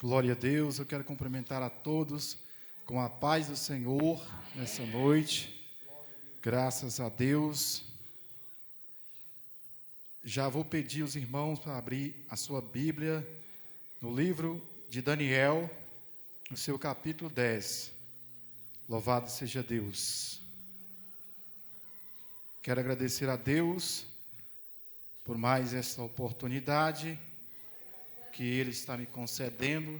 Glória a Deus, eu quero cumprimentar a todos com a paz do Senhor nessa noite. Graças a Deus. Já vou pedir aos irmãos para abrir a sua Bíblia no livro de Daniel, no seu capítulo 10. Louvado seja Deus. Quero agradecer a Deus por mais essa oportunidade que Ele está me concedendo,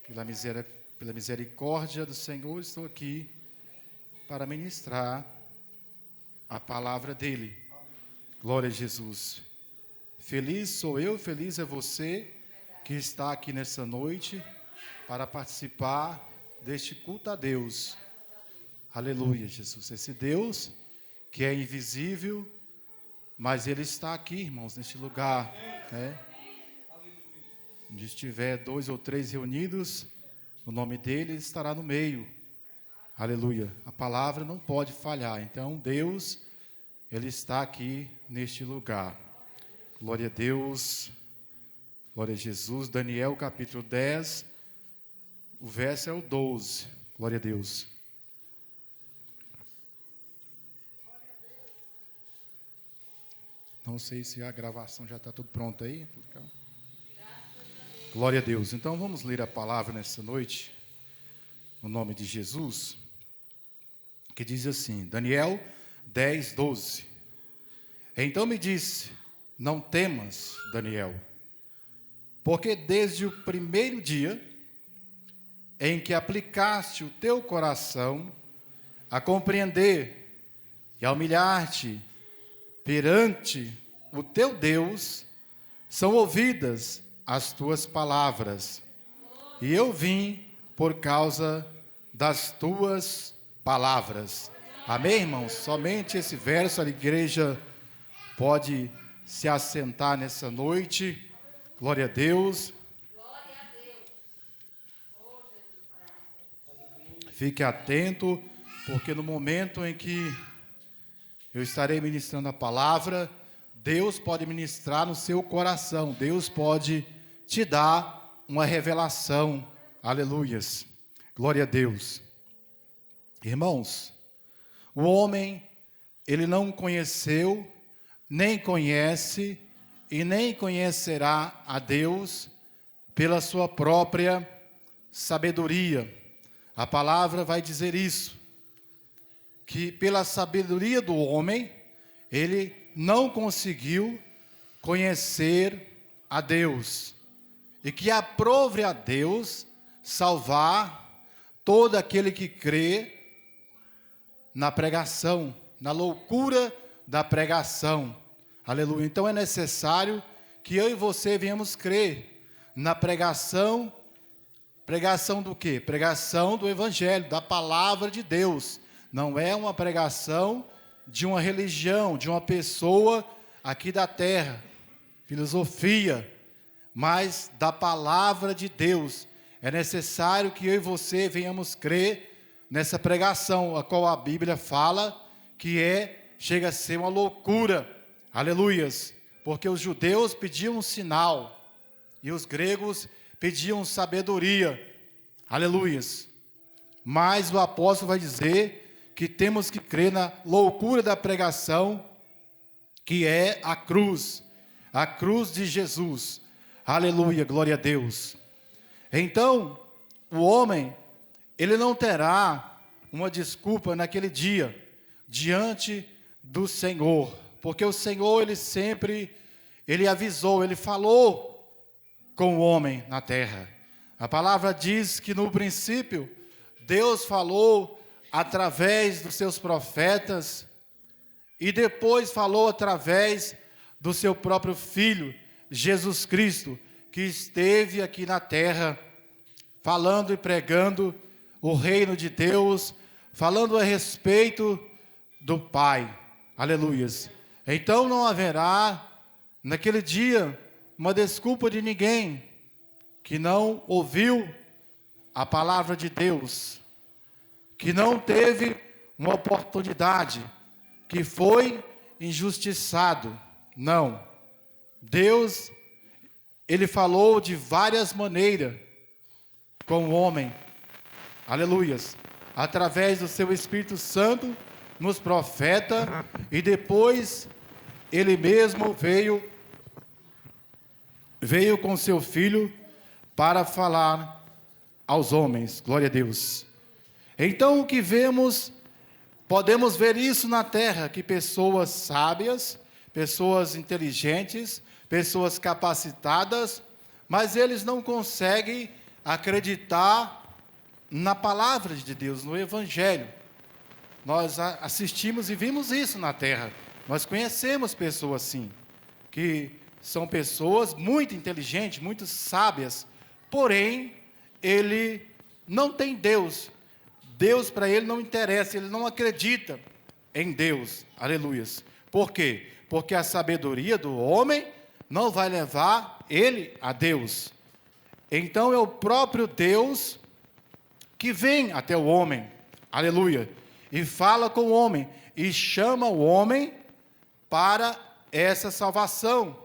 pela misericórdia do Senhor, estou aqui para ministrar a palavra dEle. Glória a Jesus. Feliz sou eu, feliz é você que está aqui nessa noite para participar deste culto a Deus. Aleluia, Jesus. Esse Deus que é invisível, mas Ele está aqui, irmãos, neste lugar, né? Onde estiver 2 ou 3 reunidos, o nome dele estará no meio. Aleluia. A palavra não pode falhar. Então, Deus, Ele está aqui neste lugar. Glória a Deus. Glória a Jesus. Daniel, capítulo 10, o verso é o 12. Glória a Deus. Não sei se a gravação já está tudo pronto aí. Glória a Deus. Então vamos ler a palavra nessa noite, no nome de Jesus, que diz assim, Daniel 10, 12. Então me disse, não temas, Daniel, porque desde o primeiro dia em que aplicaste o teu coração a compreender e a humilhar-te perante o teu Deus, são ouvidas as tuas palavras, e eu vim por causa das tuas palavras. Amém, irmãos? Somente esse verso, a igreja pode se assentar nessa noite. Glória a Deus. Fique atento, porque no momento em que eu estarei ministrando a palavra, Deus pode ministrar no seu coração, Deus pode te dar uma revelação. Aleluias. Glória a Deus. Irmãos, o homem, ele não conheceu, nem conhece e nem conhecerá a Deus pela sua própria sabedoria. A palavra vai dizer isso, que pela sabedoria do homem, ele não conseguiu conhecer a Deus. E que aprove a Deus salvar todo aquele que crê na pregação, na loucura da pregação. Aleluia. Então é necessário que eu e você venhamos crer na pregação. Pregação do quê? Pregação do Evangelho, da palavra de Deus. Não é uma pregação de uma religião, de uma pessoa aqui da terra, filosofia, mas da palavra de Deus. É necessário que eu e você venhamos crer nessa pregação, a qual a Bíblia fala que chega a ser uma loucura. Aleluias. Porque os judeus pediam um sinal e os gregos pediam sabedoria. Aleluias. Mas o apóstolo vai dizer que temos que crer na loucura da pregação, que é a cruz de Jesus. Aleluia, glória a Deus. Então, o homem, ele não terá uma desculpa naquele dia, diante do Senhor, porque o Senhor, ele avisou, ele falou com o homem na terra. A palavra diz que no princípio, Deus falou através dos seus profetas, e depois falou através do seu próprio Filho, Jesus Cristo, que esteve aqui na terra, falando e pregando o reino de Deus, falando a respeito do Pai. Aleluias. Então não haverá, naquele dia, uma desculpa de ninguém que não ouviu a palavra de Deus, que não teve uma oportunidade, que foi injustiçado. Não. Deus, Ele falou de várias maneiras, com o homem, aleluias, através do seu Espírito Santo, nos profetas, e depois ele mesmo veio com seu Filho para falar aos homens, glória a Deus. Então o que vemos, podemos ver isso na terra, que pessoas sábias, pessoas inteligentes, pessoas capacitadas, mas eles não conseguem acreditar na palavra de Deus, no Evangelho. Nós assistimos e vimos isso na terra. Nós conhecemos pessoas assim, que são pessoas muito inteligentes, muito sábias, porém, ele não tem Deus. Deus para ele não interessa, ele não acredita em Deus. Aleluias. Por quê? Porque a sabedoria do homem não vai levar ele a Deus. Então é o próprio Deus que vem até o homem, aleluia, e fala com o homem, e chama o homem para essa salvação,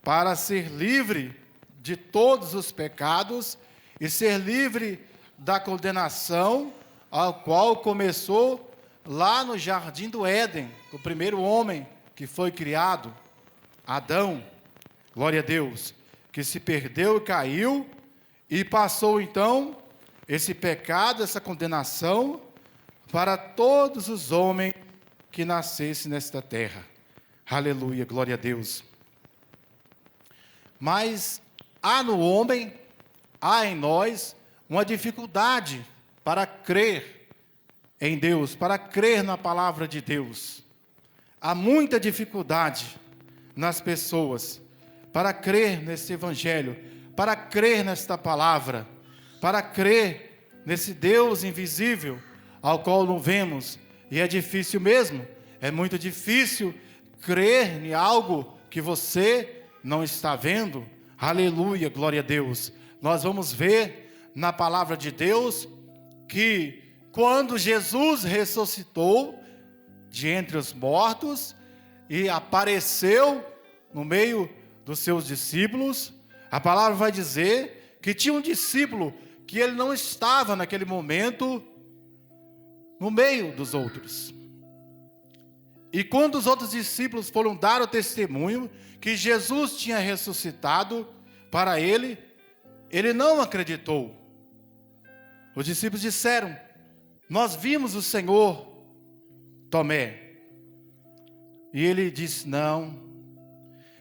para ser livre de todos os pecados e ser livre da condenação, ao qual começou lá no jardim do Éden, o primeiro homem que foi criado, Adão, glória a Deus, que se perdeu e caiu, e passou então esse pecado, essa condenação, para todos os homens que nascessem nesta terra. Aleluia, glória a Deus. Mas há no homem, há em nós, uma dificuldade para crer em Deus, para crer na palavra de Deus. Há muita dificuldade nas pessoas para crer nesse Evangelho, para crer nesta palavra, para crer nesse Deus invisível, ao qual não vemos. E é difícil mesmo, é muito difícil crer em algo que você não está vendo. Aleluia, glória a Deus. Nós vamos ver na palavra de Deus que quando Jesus ressuscitou de entre os mortos e apareceu no meio dos seus discípulos, a palavra vai dizer que tinha um discípulo que ele não estava naquele momento no meio dos outros. E quando os outros discípulos foram dar o testemunho que Jesus tinha ressuscitado para ele, ele não acreditou. Os discípulos disseram: nós vimos o Senhor, Tomé. E ele disse: não,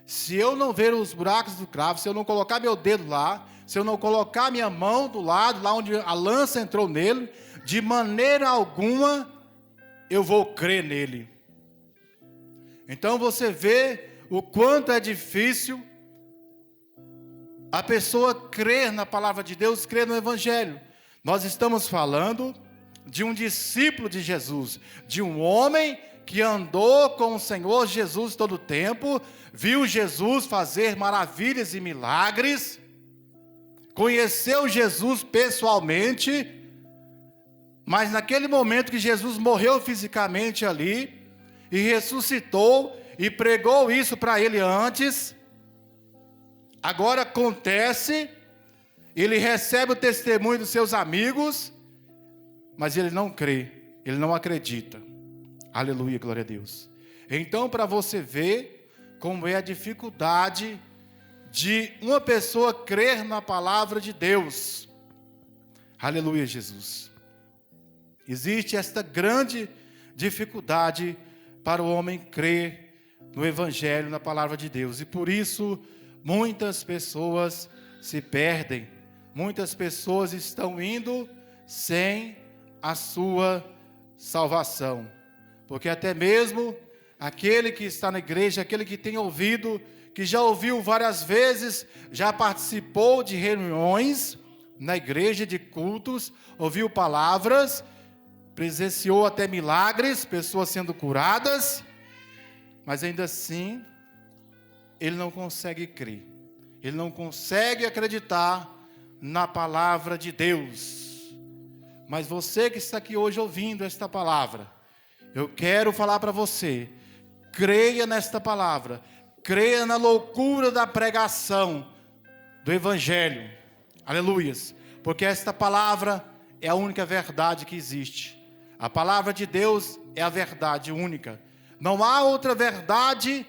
se eu não ver os buracos do cravo, se eu não colocar meu dedo lá, se eu não colocar minha mão do lado, lá onde a lança entrou nele, de maneira alguma eu vou crer nele. Então você vê o quanto é difícil a pessoa crer na palavra de Deus, crer no Evangelho. Nós estamos falando de um discípulo de Jesus, de um homem que andou com o Senhor Jesus todo o tempo, viu Jesus fazer maravilhas e milagres, conheceu Jesus pessoalmente, mas naquele momento que Jesus morreu fisicamente ali, e ressuscitou, e pregou isso para ele antes, agora acontece, ele recebe o testemunho dos seus amigos, mas ele não crê, ele não acredita. Aleluia, glória a Deus. Então, para você ver como é a dificuldade de uma pessoa crer na palavra de Deus. Aleluia, Jesus. Existe esta grande dificuldade para o homem crer no Evangelho, na palavra de Deus. E por isso, muitas pessoas se perdem. Muitas pessoas estão indo sem a sua salvação. Porque até mesmo aquele que está na igreja, aquele que tem ouvido, que já ouviu várias vezes, já participou de reuniões na igreja, de cultos, ouviu palavras, presenciou até milagres, pessoas sendo curadas, mas ainda assim, ele não consegue crer, ele não consegue acreditar na palavra de Deus. Mas você que está aqui hoje ouvindo esta palavra, eu quero falar para você, creia nesta palavra, creia na loucura da pregação do Evangelho, aleluias, porque esta palavra é a única verdade que existe. A palavra de Deus é a verdade única. Não há outra verdade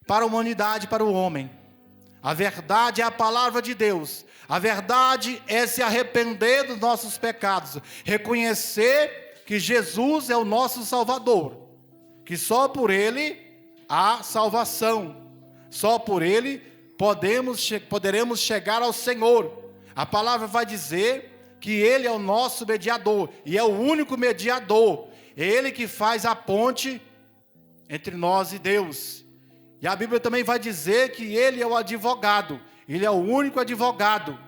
para a humanidade, para o homem. A verdade é a palavra de Deus. A verdade é se arrepender dos nossos pecados, reconhecer que Jesus é o nosso Salvador, que só por Ele há salvação, só por Ele poderemos chegar ao Senhor. A palavra vai dizer que Ele é o nosso mediador, e é o único mediador, é Ele que faz a ponte entre nós e Deus. E a Bíblia também vai dizer que Ele é o advogado, Ele é o único advogado.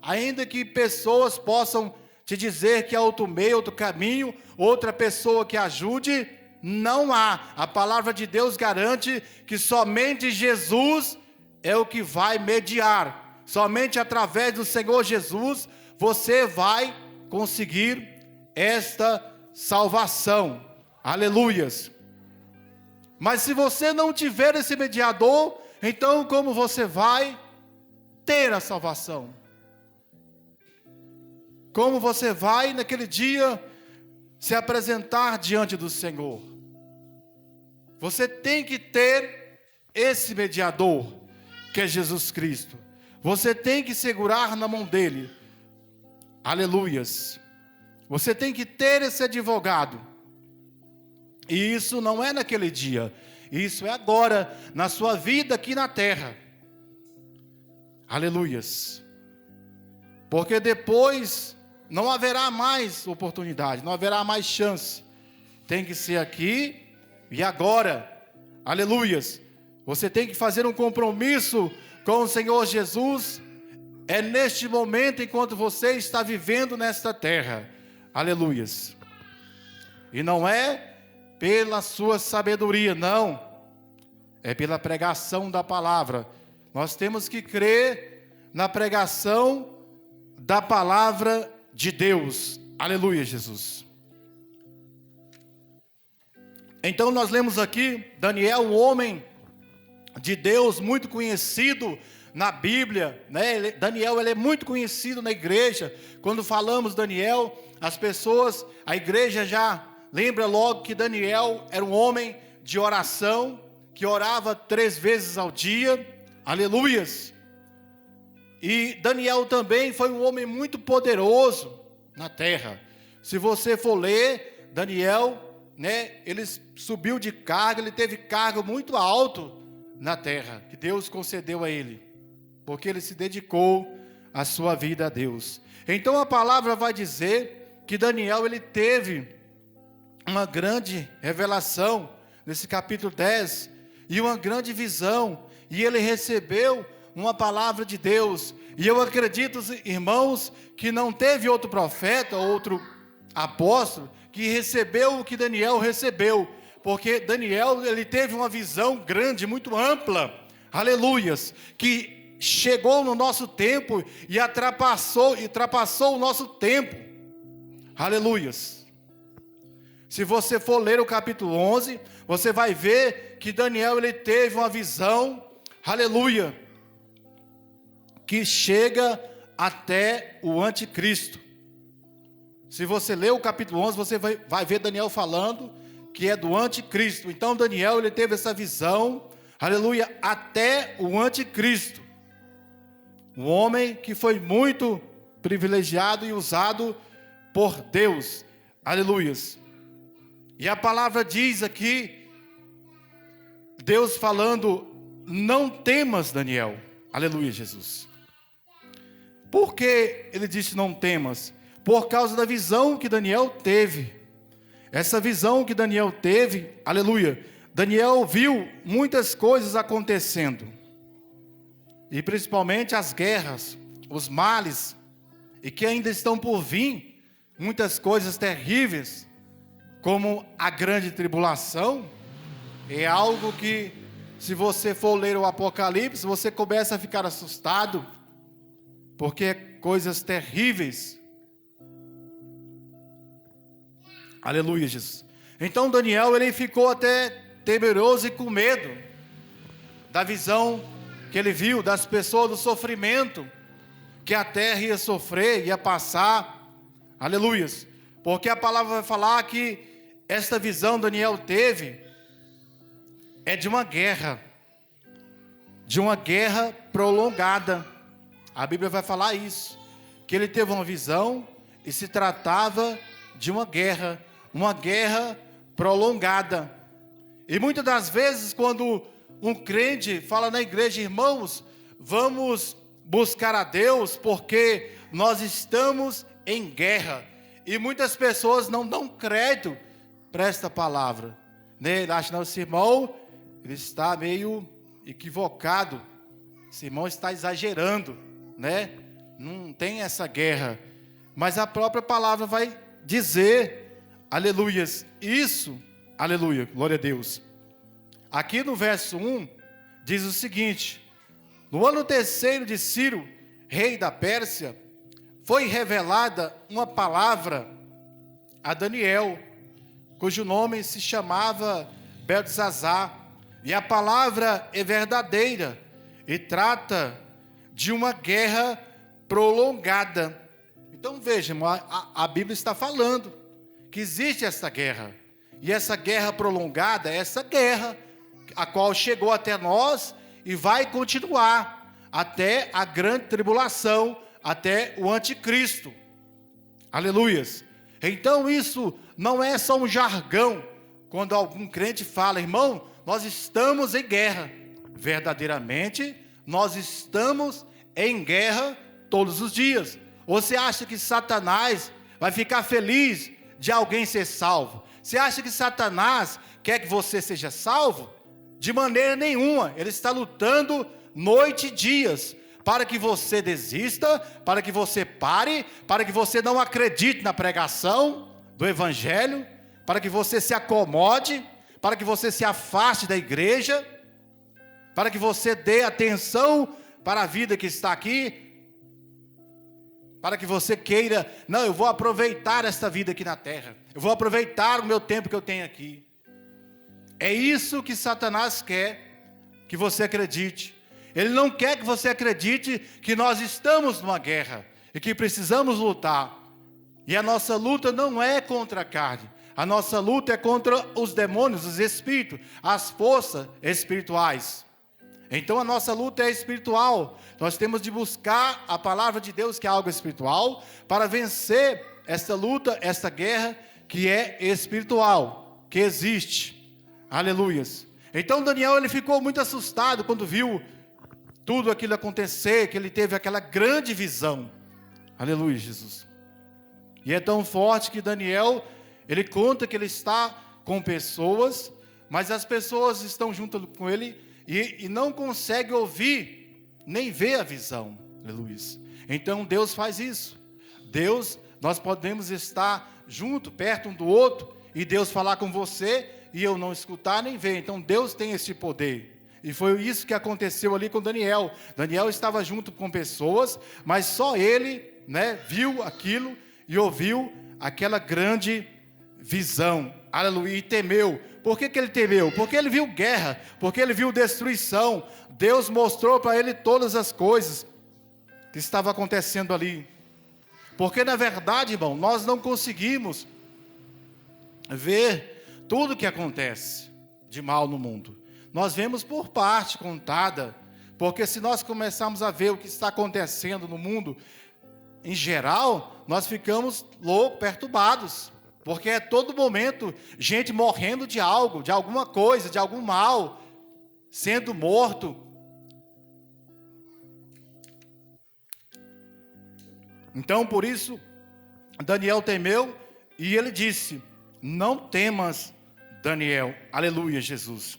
Ainda que pessoas possam te dizer que há outro meio, outro caminho, outra pessoa que ajude, não há. A palavra de Deus garante que somente Jesus é o que vai mediar. Somente através do Senhor Jesus você vai conseguir esta salvação. Aleluias. Mas se você não tiver esse mediador, então como você vai ter a salvação? Como você vai naquele dia se apresentar diante do Senhor? Você tem que ter esse mediador, que é Jesus Cristo. Você tem que segurar na mão dele. Aleluias. Você tem que ter esse advogado. E isso não é naquele dia. Isso é agora, na sua vida aqui na terra. Aleluias. Porque depois não haverá mais oportunidade, não haverá mais chance. Tem que ser aqui e agora. Aleluias. Você tem que fazer um compromisso com o Senhor Jesus. É neste momento, enquanto você está vivendo nesta terra. Aleluias. E não é pela sua sabedoria, não. É pela pregação da palavra. Nós temos que crer na pregação da palavra de Deus. Aleluia, Jesus. Então nós lemos aqui Daniel, um homem de Deus muito conhecido na Bíblia, né? Daniel, ele é muito conhecido na igreja. Quando falamos Daniel, as pessoas, a igreja já lembra logo que Daniel era um homem de oração, que orava 3 vezes ao dia. Aleluias. E Daniel também foi um homem muito poderoso na terra. Se você for ler Daniel, né, ele subiu de cargo, ele teve cargo muito alto na terra, que Deus concedeu a ele, porque ele se dedicou a sua vida a Deus. Então a palavra vai dizer que Daniel, ele teve uma grande revelação nesse capítulo 10, e uma grande visão, e ele recebeu uma palavra de Deus. E eu acredito, irmãos, que não teve outro profeta, outro apóstolo, que recebeu o que Daniel recebeu, porque Daniel, ele teve uma visão grande, muito ampla, aleluias, que chegou no nosso tempo e ultrapassou o nosso tempo, aleluias. Se você for ler o capítulo 11, você vai ver que Daniel, ele teve uma visão, aleluia, que chega até o anticristo. Se você ler o capítulo 11, você vai ver Daniel falando que é do anticristo. Então Daniel, ele teve essa visão, aleluia, até o anticristo. Um homem que foi muito privilegiado e usado por Deus, aleluias. E a palavra diz aqui, Deus falando, não temas, Daniel. Aleluia, Jesus. Por que ele disse não temas? Por causa da visão que Daniel teve. Essa visão que Daniel teve, aleluia, Daniel viu muitas coisas acontecendo. E principalmente as guerras, os males, e que ainda estão por vir, muitas coisas terríveis, como a grande tribulação. É algo que, se você for ler o Apocalipse, você começa a ficar assustado, porque é coisas terríveis. Aleluia, Jesus. Então Daniel, ele ficou até temeroso e com medo da visão que ele viu, das pessoas, do sofrimento que a terra ia sofrer, ia passar, aleluias, porque a palavra vai falar que esta visão Daniel teve é de uma guerra prolongada. A Bíblia vai falar isso, que ele teve uma visão e se tratava de uma guerra prolongada. E muitas das vezes, quando um crente fala na igreja, irmãos, vamos buscar a Deus, porque nós estamos em guerra. E muitas pessoas não dão crédito para esta palavra, né? Ele acha, não, esse irmão, ele está meio equivocado, esse irmão está exagerando, né? Não tem essa guerra. Mas a própria palavra vai dizer, aleluias, isso, aleluia, glória a Deus. Aqui no verso 1, diz o seguinte: no ano terceiro de Ciro, rei da Pérsia, foi revelada uma palavra a Daniel, cujo nome se chamava Beltesazar, e a palavra é verdadeira, e trata de uma guerra prolongada. Então veja, a Bíblia está falando que existe essa guerra, e essa guerra prolongada é essa guerra, a qual chegou até nós e vai continuar até a grande tribulação, até o anticristo, aleluias. Então isso não é só um jargão, quando algum crente fala, irmão, nós estamos em guerra. Verdadeiramente, nós estamos em guerra todos os dias. Você acha que Satanás vai ficar feliz de alguém ser salvo? Você acha que Satanás quer que você seja salvo? De maneira nenhuma. Ele está lutando noite e dias para que você desista, para que você pare, para que você não acredite na pregação do evangelho, para que você se acomode, para que você se afaste da igreja, para que você dê atenção para a vida que está aqui, para que você queira, não, eu vou aproveitar esta vida aqui na terra, eu vou aproveitar o meu tempo que eu tenho aqui. É isso que Satanás quer que você acredite. Ele não quer que você acredite que nós estamos numa guerra e que precisamos lutar. E a nossa luta não é contra a carne, a nossa luta é contra os demônios, os espíritos, as forças espirituais. Então a nossa luta é espiritual. Nós temos de buscar a palavra de Deus, que é algo espiritual, para vencer esta luta, esta guerra que é espiritual, que existe. Aleluias. Então Daniel, ele ficou muito assustado quando viu tudo aquilo acontecer, que ele teve aquela grande visão. Aleluia, Jesus. E é tão forte que Daniel, ele conta que ele está com pessoas, mas as pessoas estão junto com ele e não conseguem ouvir, nem ver a visão. Aleluia. Então Deus faz isso. Deus, nós podemos estar junto, perto um do outro, e Deus falar com você, e eu não escutar nem ver. Então Deus tem esse poder. E foi isso que aconteceu ali com Daniel. Daniel estava junto com pessoas, mas só ele, né, viu aquilo e ouviu aquela grande visão. Aleluia, e temeu. Por que ele temeu? Porque ele viu guerra, porque ele viu destruição. Deus mostrou para ele todas as coisas que estavam acontecendo ali. Porque na verdade, irmão, nós não conseguimos ver tudo que acontece de mal no mundo. Nós vemos por parte contada, porque se nós começarmos a ver o que está acontecendo no mundo em geral, nós ficamos loucos, perturbados, porque é todo momento gente morrendo de algo, de alguma coisa, de algum mal, sendo morto. Então por isso Daniel temeu e ele disse: não temas, Daniel, aleluia, Jesus,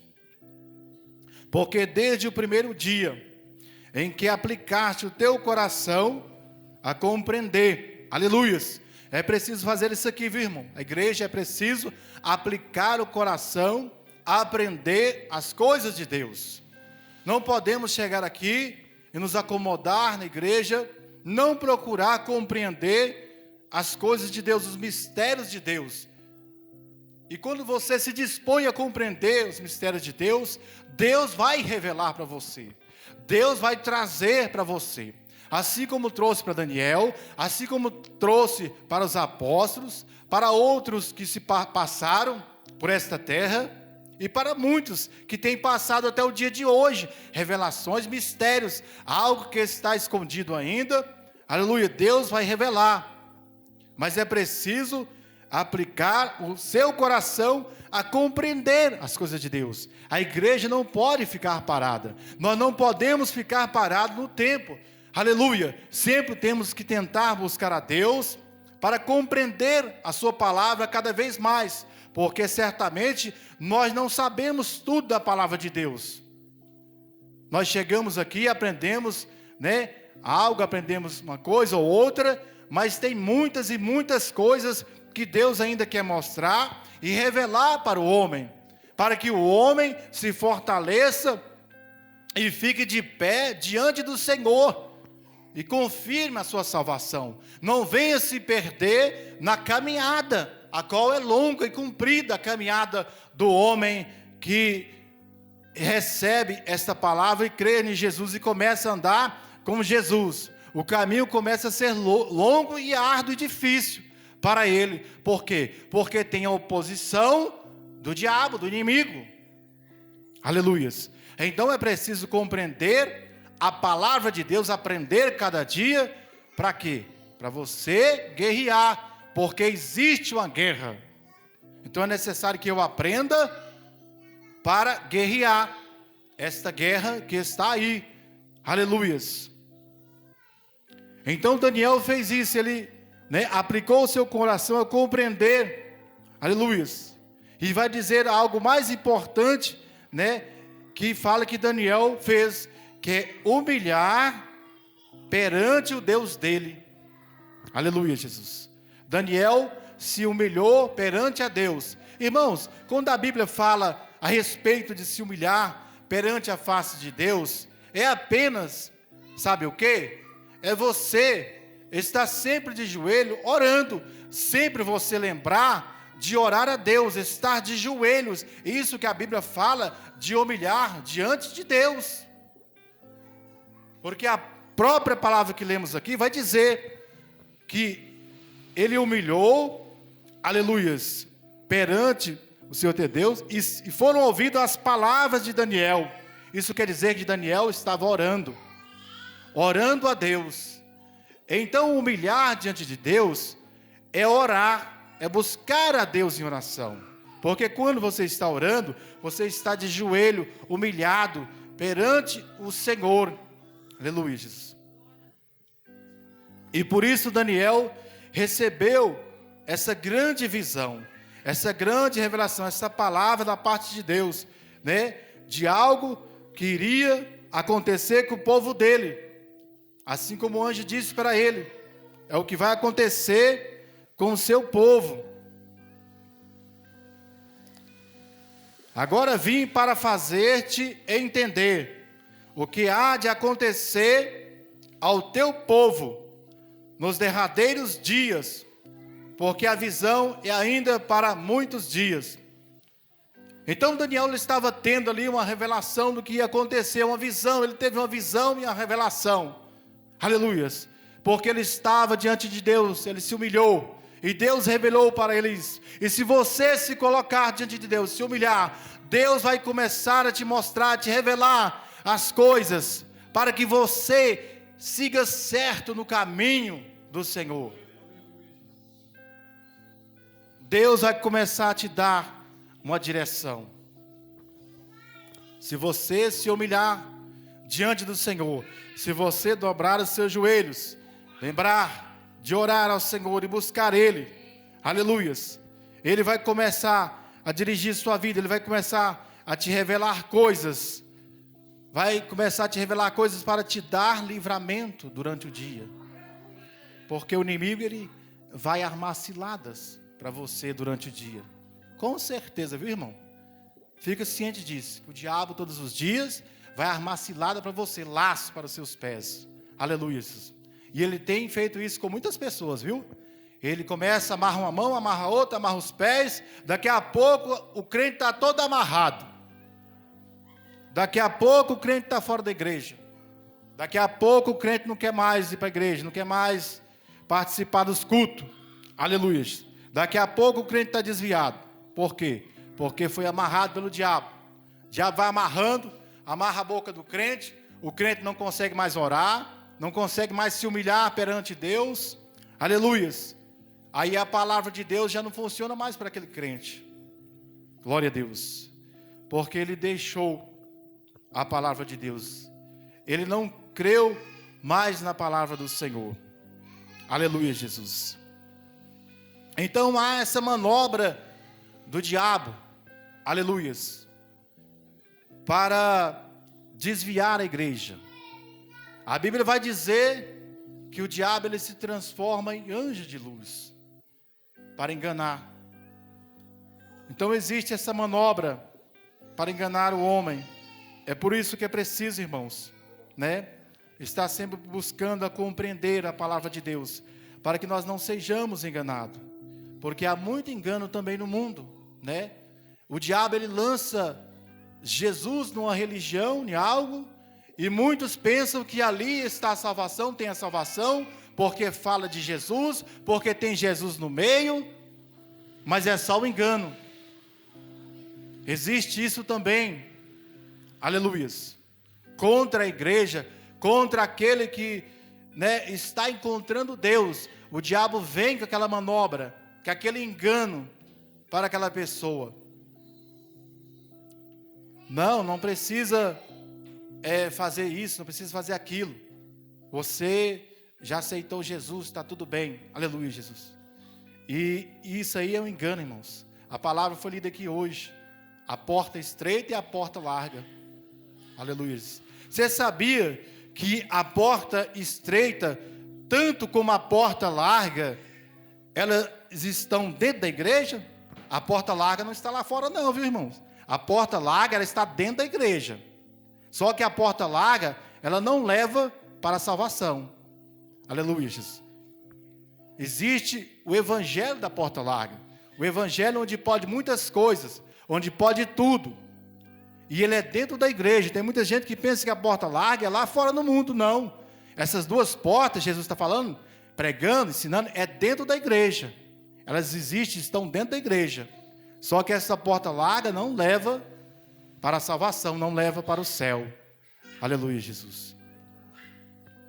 porque desde o primeiro dia em que aplicaste o teu coração a compreender, aleluias, é preciso fazer isso aqui, viu, irmão? A igreja é preciso aplicar o coração a aprender as coisas de Deus. Não podemos chegar aqui e nos acomodar na igreja, não procurar compreender as coisas de Deus, os mistérios de Deus. E quando você se dispõe a compreender os mistérios de Deus, Deus vai revelar para você. Deus vai trazer para você. assim como trouxe para Daniel, assim como trouxe para os apóstolos, para outros que se passaram por esta terra, e para muitos que têm passado até o dia de hoje, revelações, mistérios, algo que está escondido ainda, aleluia, Deus vai revelar, mas é preciso aplicar o seu coração a compreender as coisas de Deus. A igreja não pode ficar parada, nós não podemos ficar parados no tempo, aleluia, sempre temos que tentar buscar a Deus, para compreender a sua palavra cada vez mais, porque certamente nós não sabemos tudo da palavra de Deus. Nós chegamos aqui e aprendemos, algo, aprendemos uma coisa ou outra, mas tem muitas e muitas coisas que Deus ainda quer mostrar e revelar para o homem, para que o homem se fortaleça e fique de pé diante do Senhor e confirme a sua salvação. Não venha se perder na caminhada, a qual é longa e comprida, a caminhada do homem que recebe esta palavra e crê em Jesus e começa a andar com Jesus. O caminho começa a ser longo e árduo e difícil para ele. Por quê? Porque tem a oposição do diabo, do inimigo. Aleluias. Então é preciso compreender a palavra de Deus, aprender cada dia, para quê? Para você guerrear, porque existe uma guerra. Então é necessário que eu aprenda para guerrear esta guerra que está aí. Aleluias. Então Daniel fez isso, ele aplicou o seu coração a compreender, aleluias, e vai dizer algo mais importante, que fala que Daniel fez, que é humilhar perante o Deus dele, aleluia, Jesus. Daniel se humilhou perante a Deus. Irmãos, quando a Bíblia fala a respeito de se humilhar perante a face de Deus, é apenas, sabe o quê? É você estar sempre de joelho orando, sempre você lembrar de orar a Deus, estar de joelhos, isso que a Bíblia fala de humilhar diante de Deus, porque a própria palavra que lemos aqui vai dizer que ele humilhou, aleluias, perante o Senhor teu Deus, e foram ouvidas as palavras de Daniel. Isso quer dizer que Daniel estava orando a Deus. Então humilhar diante de Deus é orar, é buscar a Deus em oração, porque quando você está orando, você está de joelho, humilhado perante o Senhor, aleluia, Jesus. E por isso Daniel recebeu essa grande visão, essa grande revelação, essa palavra da parte de Deus, de algo que iria acontecer com o povo dele, assim como o anjo disse para ele, é o que vai acontecer com o seu povo. Agora vim para fazer-te entender o que há de acontecer ao teu povo nos derradeiros dias, porque a visão é ainda para muitos dias. Então Daniel estava tendo ali uma revelação do que ia acontecer, uma visão, ele teve uma visão e uma revelação, aleluias, porque ele estava diante de Deus, ele se humilhou, e Deus revelou para ele isso. E se você se colocar diante de Deus, se humilhar, Deus vai começar a te mostrar, a te revelar as coisas, para que você siga certo no caminho do Senhor. Deus vai começar a te dar uma direção. Se você se humilhar diante do Senhor, se você dobrar os seus joelhos, lembrar de orar ao Senhor e buscar Ele, aleluias, Ele vai começar a dirigir sua vida, Ele vai começar a te revelar coisas, vai começar a te revelar coisas para te dar livramento durante o dia, porque o inimigo, ele vai armar ciladas para você durante o dia, com certeza, viu, irmão? Fica ciente disso, que o diabo todos os dias vai armar cilada para você, laço para os seus pés, aleluia. E ele tem feito isso com muitas pessoas, viu? Ele começa, amarra uma mão, amarra outra, amarra os pés, daqui a pouco o crente está todo amarrado, daqui a pouco o crente está fora da igreja, Daqui a pouco o crente não quer mais ir para a igreja, não quer mais participar dos cultos. Aleluia. Daqui a pouco o crente está desviado. Por quê? Porque foi amarrado pelo diabo. O diabo vai amarrando, amarra a boca do crente. O crente não consegue mais orar, não consegue mais se humilhar perante Deus. Aleluia. Aí a palavra de Deus já não funciona mais para aquele crente. Glória a Deus. Porque ele deixou a palavra de Deus. Ele não creu mais na palavra do Senhor. Aleluia, Jesus. Então há essa manobra do diabo, aleluias, para desviar a igreja. A Bíblia vai dizer que o diabo ele se transforma em anjo de luz para enganar. Então existe essa manobra para enganar o homem. É por isso que é preciso, irmãos, estar sempre buscando a compreender a palavra de Deus, para que nós não sejamos enganados, porque há muito engano também no mundo, O diabo ele lança Jesus numa religião, em algo, e muitos pensam que ali está a salvação, tem a salvação, porque fala de Jesus, porque tem Jesus no meio, mas é só o engano. Existe isso também, aleluias, contra a igreja, contra aquele que está encontrando Deus. O diabo vem com aquela manobra, com aquele engano para aquela pessoa. Não precisa fazer isso, não precisa fazer aquilo. Você já aceitou Jesus, está tudo bem. Aleluia, Jesus. E isso aí é um engano, irmãos. A palavra foi lida aqui hoje. A porta estreita e a porta larga. Aleluia. Você sabia que a porta estreita, tanto como a porta larga, elas estão dentro da igreja? A porta larga não está lá fora não, viu, irmãos? A porta larga, ela está dentro da igreja. Só que a porta larga, ela não leva para a salvação. Aleluia. Existe o evangelho da porta larga. O evangelho onde pode muitas coisas, onde pode tudo. E ele é dentro da igreja. Tem muita gente que pensa que a porta larga é lá fora no mundo. Não. Essas duas portas, Jesus está falando, pregando, ensinando, é dentro da igreja. Elas existem, estão dentro da igreja. Só que essa porta larga não leva para a salvação, não leva para o céu. Aleluia, Jesus.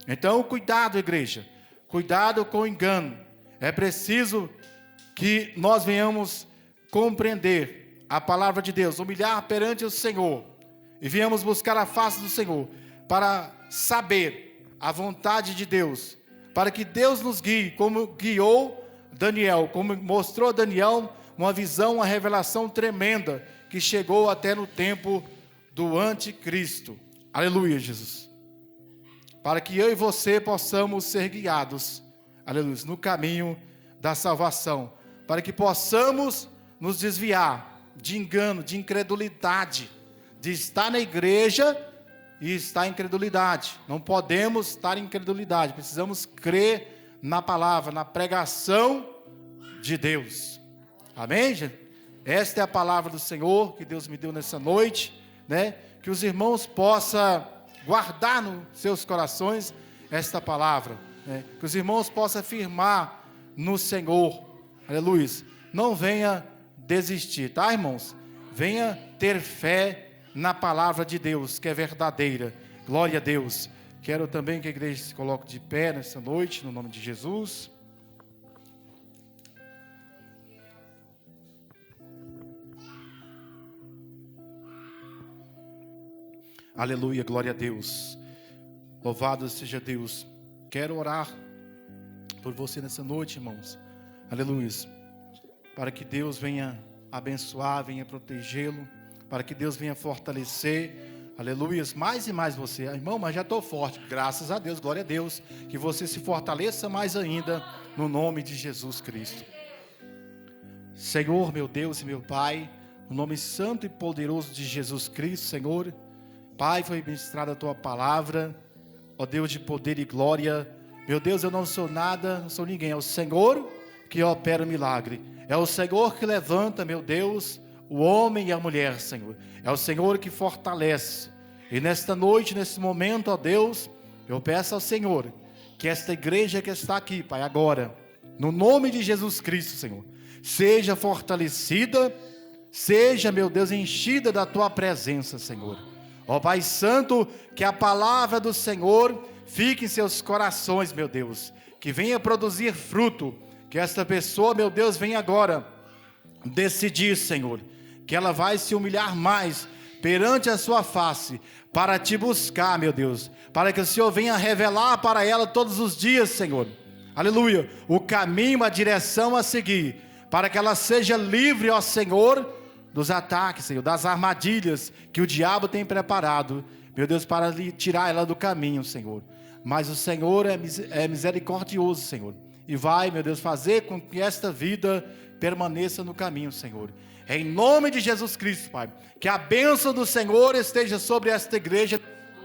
Então, cuidado, igreja. Cuidado com o engano. É preciso que nós venhamos compreender a palavra de Deus, humilhar perante o Senhor, e venhamos buscar a face do Senhor, para saber a vontade de Deus, para que Deus nos guie, como guiou Daniel, como mostrou a Daniel uma visão, uma revelação tremenda, que chegou até no tempo do anticristo. Aleluia, Jesus. Para que eu e você possamos ser guiados, aleluia, no caminho da salvação, para que possamos nos desviar de engano, de incredulidade, de estar na igreja e estar em incredulidade. Não podemos estar em incredulidade, precisamos crer na palavra, na pregação de Deus. Amém, gente? Esta é a palavra do Senhor que Deus me deu nessa noite, que os irmãos possam guardar nos seus corações esta palavra, que os irmãos possam afirmar no Senhor, aleluia. Não venha desistir, tá, irmãos? Venha ter fé na palavra de Deus, que é verdadeira. Glória a Deus. Quero também que a igreja se coloque de pé nessa noite, no nome de Jesus. Aleluia, glória a Deus. Louvado seja Deus. Quero orar por você nessa noite, irmãos. Aleluia. Para que Deus venha abençoar, venha protegê-lo, para que Deus venha fortalecer, aleluia, mais e mais você. Irmão, mas já estou forte, graças a Deus, glória a Deus, que você se fortaleça mais ainda, no nome de Jesus Cristo. Senhor, meu Deus e meu Pai, no nome santo e poderoso de Jesus Cristo, Senhor, Pai, foi ministrada a Tua palavra, ó Deus de poder e glória. Meu Deus, eu não sou nada, não sou ninguém, é o Senhor que opera o milagre. É o Senhor que levanta, meu Deus, o homem e a mulher, Senhor. É o Senhor que fortalece. E nesta noite, nesse momento, ó Deus, Eu peço ao Senhor que esta igreja que está aqui, Pai, agora, no nome de Jesus Cristo, Senhor, seja fortalecida, seja, meu Deus, enchida da Tua presença, Senhor. Ó Pai Santo, que a palavra do Senhor fique em seus corações, meu Deus, que venha produzir fruto, que esta pessoa, meu Deus, venha agora decidir, Senhor, que ela vai se humilhar mais perante a sua face, para te buscar, meu Deus, para que o Senhor venha revelar para ela todos os dias, Senhor, aleluia, o caminho, a direção a seguir, para que ela seja livre, ó Senhor, dos ataques, Senhor, das armadilhas que o diabo tem preparado, meu Deus, para tirar ela do caminho, Senhor. Mas o Senhor é misericordioso, Senhor, e vai, meu Deus, fazer com que esta vida permaneça no caminho, Senhor. Em nome de Jesus Cristo, Pai, que a bênção do Senhor esteja sobre esta igreja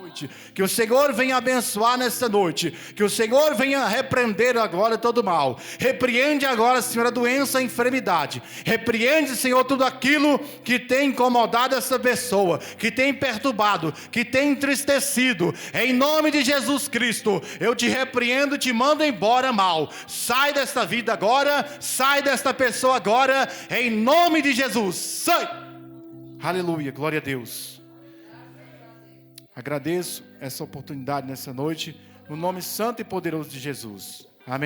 noite, que o Senhor venha abençoar nesta noite, que o Senhor venha repreender agora todo mal, repreende agora, Senhor, a doença, a enfermidade, repreende, Senhor, tudo aquilo que tem incomodado essa pessoa, que tem perturbado, que tem entristecido, em nome de Jesus Cristo, eu te repreendo, te mando embora mal, sai desta vida agora, sai desta pessoa agora, em nome de Jesus, sai, aleluia, glória a Deus. Agradeço essa oportunidade nessa noite, no nome santo e poderoso de Jesus.